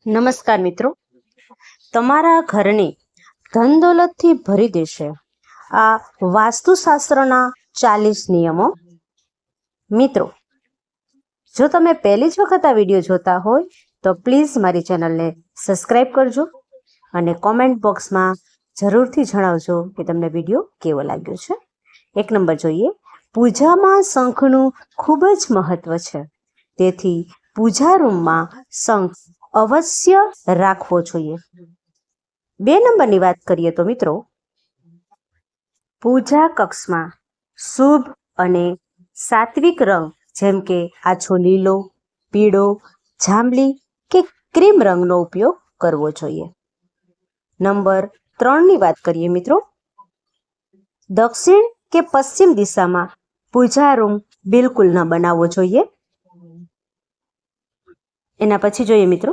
નમસ્કાર મિત્રો, તમારા ઘરને ધન દોલતથી ભરી દેશે આ વાસ્તુશાસ્ત્રના 40 નિયમો. મિત્રો, જો તમે પહેલી જ વખત આ વિડીયો જોતા હોય તો પ્લીઝ મારી ચેનલને સબસ્ક્રાઈબ કરજો અને કોમેન્ટ બોક્સમાં જરૂરથી જણાવજો કે તમને વિડીયો કેવો લાગ્યો છે. 1 નંબર જોઈએ, પૂજામાં શંખનું ખૂબ જ મહત્વ છે, તેથી પૂજા રૂમમાં શંખ અવશ્ય રાખવો જોઈએ. 2 નંબરની વાત કરીએ તો મિત્રો, પૂજા કક્ષમાં શુભ અને સાત્વિક રંગ જેમ કે આછો લીલો, પીળો, જાંબલી કે ક્રીમ રંગનો ઉપયોગ કરવો જોઈએ. નંબર 3ની વાત કરીએ મિત્રો, દક્ષિણ કે પશ્ચિમ દિશામાં પૂજા રૂમ બિલકુલ ન બનાવવો જોઈએ. એના પછી જોઈએ મિત્રો,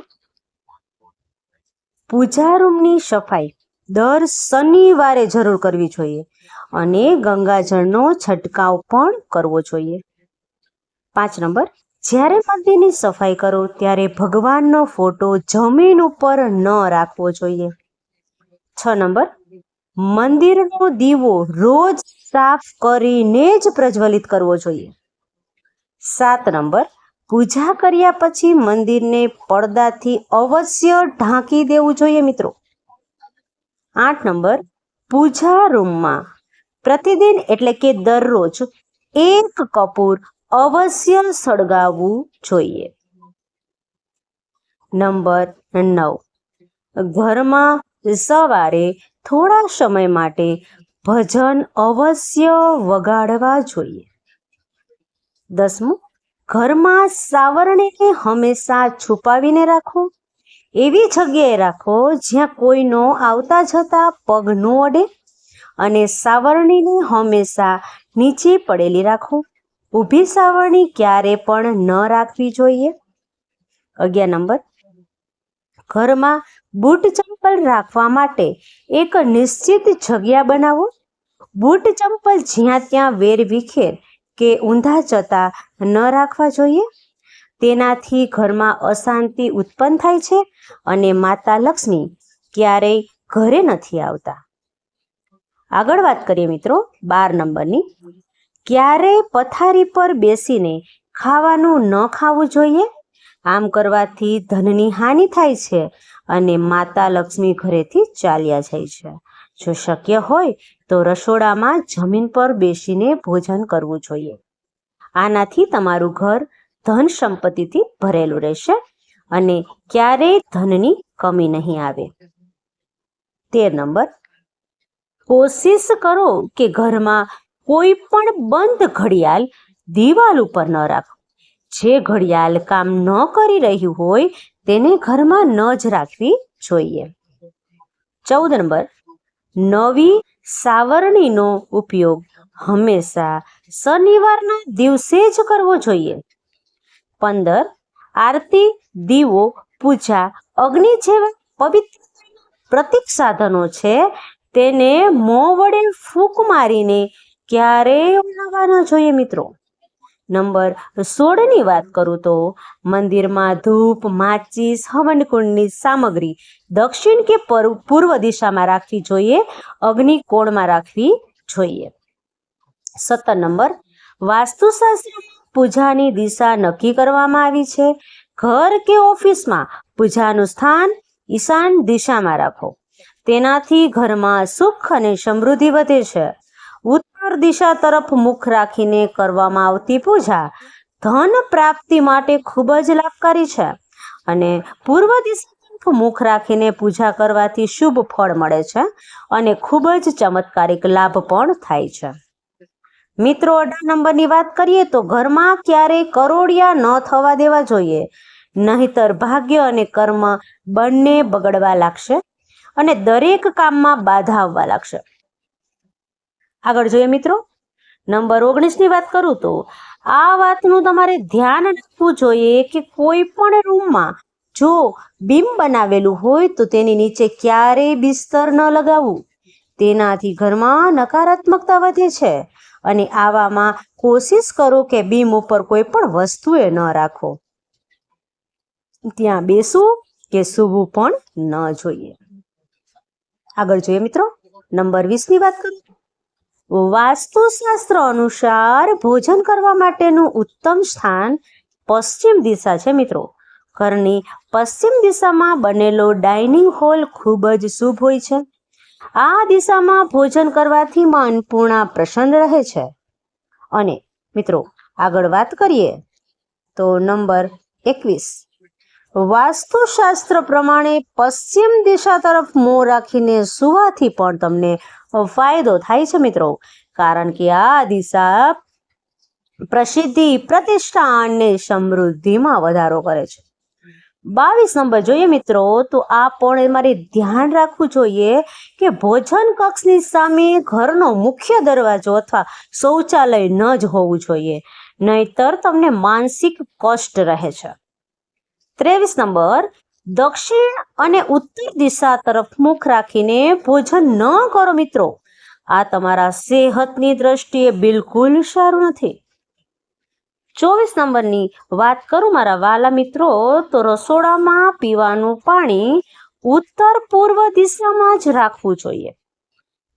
પૂજા રૂમની સફાઈ દર શનિવારે જરૂર કરવી જોઈએ અને ગંગાજળનો છંટકાવ પણ કરવો જોઈએ. 5 નંબર, જ્યારે મંદિરની સફાઈ કરો ત્યારે ભગવાનનો ફોટો જમીન ઉપર ન રાખવો જોઈએ. 6 નંબર, મંદિરનો દીવો રોજ સાફ કરીને જ પ્રજ્વલિત કરવો જોઈએ. 7 નંબર, પૂજા કર્યા પછી મંદિરને પડદાથી અવશ્ય ઢાંકી દેવું જોઈએ મિત્રો. 8 નંબર, પૂજા રૂમમાં પ્રતિદિન એટલે કે દરરોજ 1 કપૂર અવશ્ય સળગાવવું જોઈએ. નંબર 9, ઘરમાં સવારે થોડા સમય માટે ભજન અવશ્ય વગાડવા જોઈએ. 10મું, ઘરમાં સાવરણીને હંમેશા છુપાવીને રાખો. એવી જગ્યાએ રાખો જ્યાં કોઈનો આવતા જતા પગ ન અડે અને સાવરણીને હંમેશા નીચે પડેલી રાખો. ઊભી સાવરણી ક્યારે પણ ન રાખવી જોઈએ. 11 નંબર, ઘરમાં બૂટ ચંપલ રાખવા માટે એક નિશ્ચિત જગ્યા બનાવો. બૂટ ચંપલ જ્યાં ત્યાં વેરવિખેર કે ઊંધા જતા ન રાખવા જોઈએ. તેનાથી ઘરમાં અશાંતિ ઉત્પન્ન થાય છે અને માતા લક્ષ્મી ક્યારેય ઘરે નથી આવતા. આગળ વાત કરીએ મિત્રો 12 નંબરની, ક્યારેય પથારી પર બેસીને ખાવાનું ન ખાવું જોઈએ. આમ કરવાથી ધનની હાનિ થાય છે અને માતા લક્ષ્મી ઘરેથી ચાલ્યા જાય છે. જો શક્ય હોય તો રસોડામાં જમીન પર બેસીને ભોજન કરવું જોઈએ. આનાથી તમારું ઘર ધન સંપત્તિથી ભરેલું રહેશે અને ક્યારેય ધનની કમી નહીં આવે. 13 નંબર, કોશિશ કરો કે ઘરમાં કોઈ પણ બંધ ઘડિયાળ દિવાલ ઉપર ન રાખો. જે ઘડિયાળ કામ ન કરી રહ્યું હોય તેને ઘરમાં ન જ રાખવી જોઈએ. 14 નંબર, નવી સાવરણીનો ઉપયોગ હંમેશા શનિવારના દિવસે જ કરવો જોઈએ. 15, આરતી, દીવો, પૂજા, અગ્નિ જેવા પવિત્ર પ્રતીક સાધનો છે તેને મોં વડે ફૂંક મારીને ક્યારેય ઓળંગવા ન જોઈએ મિત્રો. નંબર 16ની વાત કરું તો મંદિરમાં ધૂપ, માચીસ, હવનકુંડની સામગ્રી દક્ષિણ કે પૂર્વ દિશામાં રાખવી જોઈએ. અગ્નિકોણમાં રાખવી જોઈએ. 17 નંબર, વાસ્તુશાસ્ત્રમાં પૂજાની દિશા નક્કી કરવામાં આવી છે. ઘર કે ઓફિસમાં પૂજાનું સ્થાન ઈશાન દિશામાં રાખો. તેનાથી ઘરમાં સુખ અને સમૃદ્ધિ વધે છે. ઉત્તર દિશા તરફ મુખ રાખીને કરવામાં આવતી પૂજા ધન પ્રાપ્તિ માટે ખૂબ જ લાભકારી છે અને પૂર્વ દિશા તરફ મુખ રાખીને પૂજા કરવાથી શુભ ફળ મળે છે અને ખૂબ જ ચમત્કારિક લાભ પણ થાય છે. મિત્રો 18 નંબરની વાત કરીએ તો ઘરમાં ક્યારેય કરોડિયા ન થવા દેવા જોઈએ, નહીતર ભાગ્ય અને કર્મ બંને બગડવા લાગશે અને દરેક કામમાં બાધા આવવા લાગશે. આગળ જોઈએ મિત્રો, નંબર 19ની વાત કરું તો આ વાતનું તમારે ધ્યાન રાખવું જોઈએ કે કોઈ પણ રૂમમાં જો બીમ બનાવેલું હોય તો તેની નીચે ક્યારેય બિસ્તર ન લગાવવું. તેનાથી ઘરમાં નકારાત્મકતા વધે છે અને આવામાં કોશિશ કરો કે બીમ ઉપર કોઈ પણ વસ્તુએ ન રાખો. ત્યાં બેસવું કે સૂવું પણ ન જોઈએ. આગળ જોઈએ મિત્રો, નંબર 20 ની વાત કરું. વાસ્તુશાસ્ત્ર અનુસાર ભોજન કરવા માટેનું ઉત્તમ સ્થાન પશ્ચિમ દિશા છે મિત્રો. ઘરની પશ્ચિમ દિશામાં બનેલો ડાઇનિંગ હોલ ખૂબ જ શુભ હોય છે. આ દિશામાં ભોજન કરવાથી માં અન્નપૂર્ણા પ્રસન્ન રહે છે. અને મિત્રો આગળ વાત કરીએ તો નંબર 21, વાસ્તુશાસ્ત્ર પ્રમાણે પશ્ચિમ દિશા તરફ મોં રાખીને સુવાથી પણ તમને ફાયદો થાય છે મિત્રો. કારણ કે આ દિશા પ્રસિદ્ધિ, પ્રતિષ્ઠા અને સમૃદ્ધિમાં વધારો કરે છે. 22 નંબર જોઈએ મિત્રો, તો આ પણ તમારે ધ્યાન રાખવું જોઈએ કે ભોજન કક્ષની સામે ઘરનો મુખ્ય દરવાજો અથવા શૌચાલય ન જ હોવું જોઈએ, નહીતર તમને માનસિક કષ્ટ રહે છે. 23 નંબર, દક્ષિણ અને ઉત્તર દિશા તરફ મુખ રાખીને ભોજન ન કરો મિત્રો. આ તમારા સેહતની દ્રષ્ટિએ બિલકુલ સારું નથી. 24 નંબરની વાત કરું મારા વાલા મિત્રો, તો રસોડામાં પીવાનું પાણી ઉત્તર પૂર્વ દિશામાં જ રાખવું જોઈએ.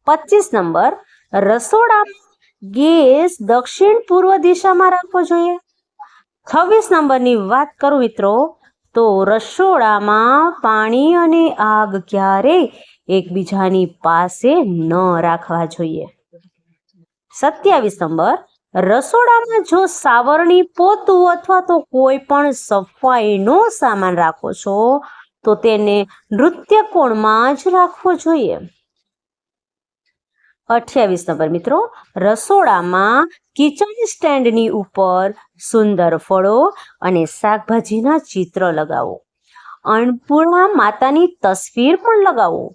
25 નંબર, રસોડામાં ગેસ દક્ષિણ પૂર્વ દિશામાં રાખવો જોઈએ. 26 નંબરની વાત કરું મિત્રો, તો રસોડામાં પાણી અને આગ ક્યારેય એકબીજાની પાસે ન રાખવા જોઈએ. 27 નંબર, રસોડામાં જો સાવરણી, પોતું અથવા તો કોઈ પણ સફાઈનો સામાન રાખો છો તો તેને નૃત્ય કોણમાં જ રાખવો જોઈએ. 28 નંબર મિત્રો, રસોડામાં કિચન સ્ટેન્ડની ઉપર સુંદર ફળો અને શાકભાજીના ચિત્ર લગાવો. અન્નપૂર્ણા માતાની તસવીર પણ લગાવો.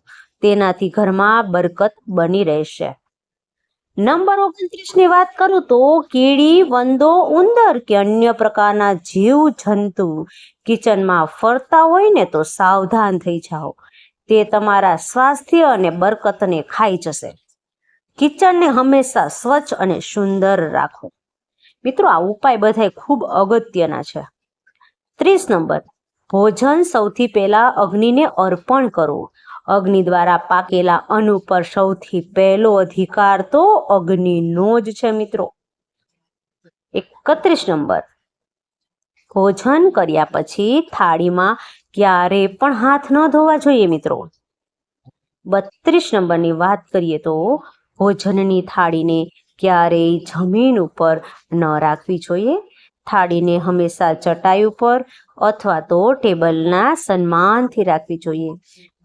તેનાથી ઘરમાં બરકત બની રહેશે. નંબર 29 ની વાત કરું તો કીડી, વંદો, ઉંદર કે અન્ય પ્રકારના જીવ જંતુ કિચનમાં ફરતા હોય ને તો સાવધાન થઈ જાઓ. તે તમારા સ્વાસ્થ્ય અને બરકતને ખાઈ જશે. કિચનને હંમેશા સ્વચ્છ અને સુંદર રાખો. મિત્રો આ ઉપાય બધા ખૂબ અગત્યના છે. 30 નંબર, ભોજન સૌથી પહેલા અગ્નિને અર્પણ કરો. અગ્નિ દ્વારા પાકેલા અન્ન ઉપર સૌથી પહેલો અધિકાર તો અગ્નિનો જ છે મિત્રો. 31 નંબર, ભોજન કર્યા પછી થાળીમાં ક્યારેય પણ હાથ ન ધોવા જોઈએ મિત્રો. 32 નંબરની વાત કરીએ તો ભોજનની થાળીને ક્યારેય જમીન ઉપર ન રાખવી જોઈએ. થાળીને હંમેશા ચટાઈ ઉપર અથવા તો ટેબલના સન્માનથી રાખવી જોઈએ.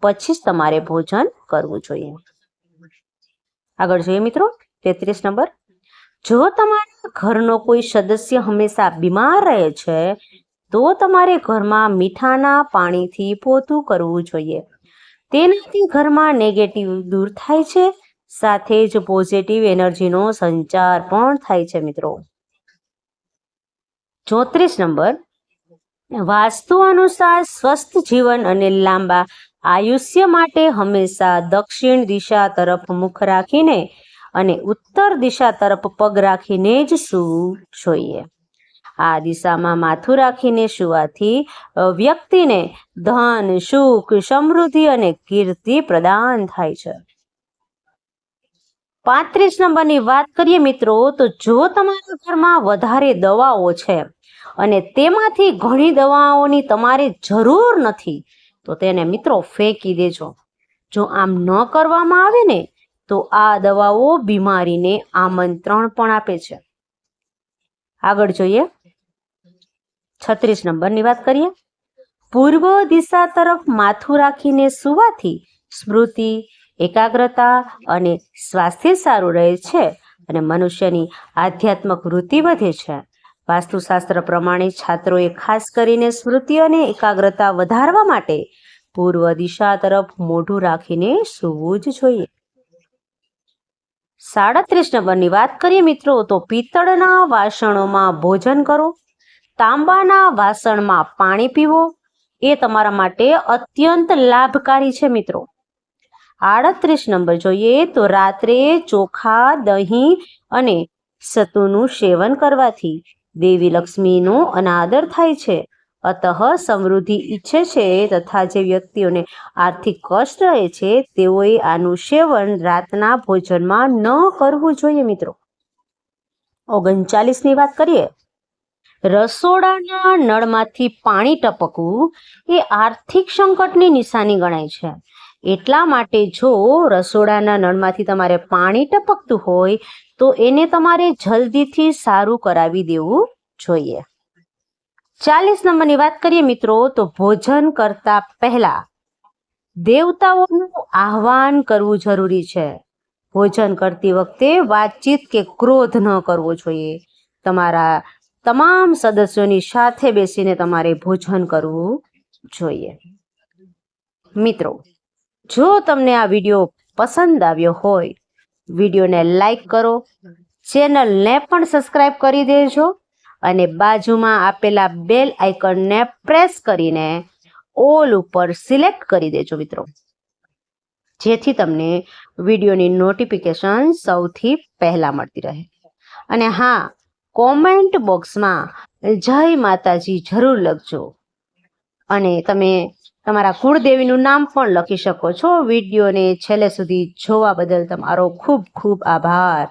પછી જ તમારે ભોજન કરવું જોઈએ. આગળ જોઈએ મિત્રો 33 નંબર, જો તમારા ઘરનો કોઈ સદસ્ય હંમેશા બીમાર રહે છે તો તમારે ઘરમાં મીઠાના પાણીથી પોતું કરવું જોઈએ. તેનાથી ઘરમાં નેગેટિવ દૂર થાય છે, સાથે જ પોઝિટિવ એનર્જીનો સંચાર પણ થાય છે મિત્રો. 34 નંબર, વાસ્તુ અનુસાર સ્વસ્થ જીવન અને લાંબા આયુષ્ય માટે હંમેશા દક્ષિણ દિશા તરફ મુખ રાખીને અને ઉત્તર દિશા તરફ પગ રાખીને જ સૂવું જોઈએ. આ દિશામાં માથું રાખીને સૂવાથી વ્યક્તિને ધન, સુખ, સમૃદ્ધિ અને કીર્તિ પ્રદાન થાય છે. 35 નંબરની વાત કરીએ મિત્રો, તો જો તમારા ઘરમાં વધારે દવાઓ છે અને તેમાંથી ઘણી દવાઓની તમારે જરૂર નથી તો તેને મિત્રો ફેંકી દેજો. જો આમ ન કરવામાં આવે ને તો આ દવાઓ બીમારીને આમંત્રણ પણ આપે છે. આગળ જોઈએ 36 નંબરની વાત કરીએ. પૂર્વ દિશા તરફ માથું રાખીને સૂવાથી સ્મૃતિ, એકાગ્રતા અને સ્વાસ્થ્ય સારું રહે છે અને મનુષ્યની આધ્યાત્મિક વૃત્તિ વધે છે. વાસ્તુશાસ્ત્ર પ્રમાણે છાત્રોએ ખાસ કરીને સ્મૃતિ અને એકાગ્રતા વધારવા માટે પૂર્વ દિશા તરફ મોઢું રાખીને સૂવું જ જોઈએ. 37 નંબરની વાત કરીએ મિત્રો, તો પિત્તળના વાસણોમાં ભોજન કરો, તાંબાના વાસણમાં પાણી પીવો. એ તમારા માટે અત્યંત લાભકારી છે મિત્રો. 38 નંબર જોઈએ તો રાત્રે ચોખા, દહીં અને સતુનું સેવન કરવાથી દેવી લક્ષ્મીનો અનાદર થાય છે અતઃ સમૃદ્ધિ ઈચ્છે છે તથા જે વ્યક્તિઓને આર્થિક કષ્ટ રહે છે તેઓએ આનું સેવન રાતના ભોજનમાં ન કરવું જોઈએ મિત્રો. 39ની વાત કરીએ. રસોડાના નળમાંથી પાણી ટપકવું એ આર્થિક સંકટની નિશાની ગણાય છે. એટલા માટે જો રસોડાના નળમાંથી તમારે પાણી ટપકતું હોય તો એને તમારે જલ્દીથી સારું કરાવી દેવું જોઈએ. 40 નંબરની વાત કરીએ મિત્રો તો ભોજન કરતા પહેલા દેવતાઓનું આહ્વાન કરવું જરૂરી છે. ભોજન કરતી વખતે વાતચીત કે ક્રોધ ન કરવો જોઈએ. તમારા તમામ સદસ્યોની સાથે બેસીને તમારે ભોજન કરવું જોઈએ. મિત્રો, જો તમને આ વિડીયો પસંદ આવ્યો હોય, વિડીયોને લાઈક કરો, ચેનલને પણ સબસ્ક્રાઈબ કરી દેજો અને બાજુમાં આપેલા બેલ આઇકનને પ્રેસ કરીને ઓલ ઉપર સિલેક્ટ કરી દેજો મિત્રો, જેથી તમને વિડીયોની નોટિફિકેશન સૌથી પહેલા મળતી રહે. અને હા, કોમેન્ટ બોક્સમાં જય માતાજી જરૂર લખજો અને તમે તમારા કુળદેવીનું નામ પણ લખી શકો છો. વિડીયોને છેલ્લે સુધી જોવા બદલ તમારો ખૂબ ખૂબ આભાર.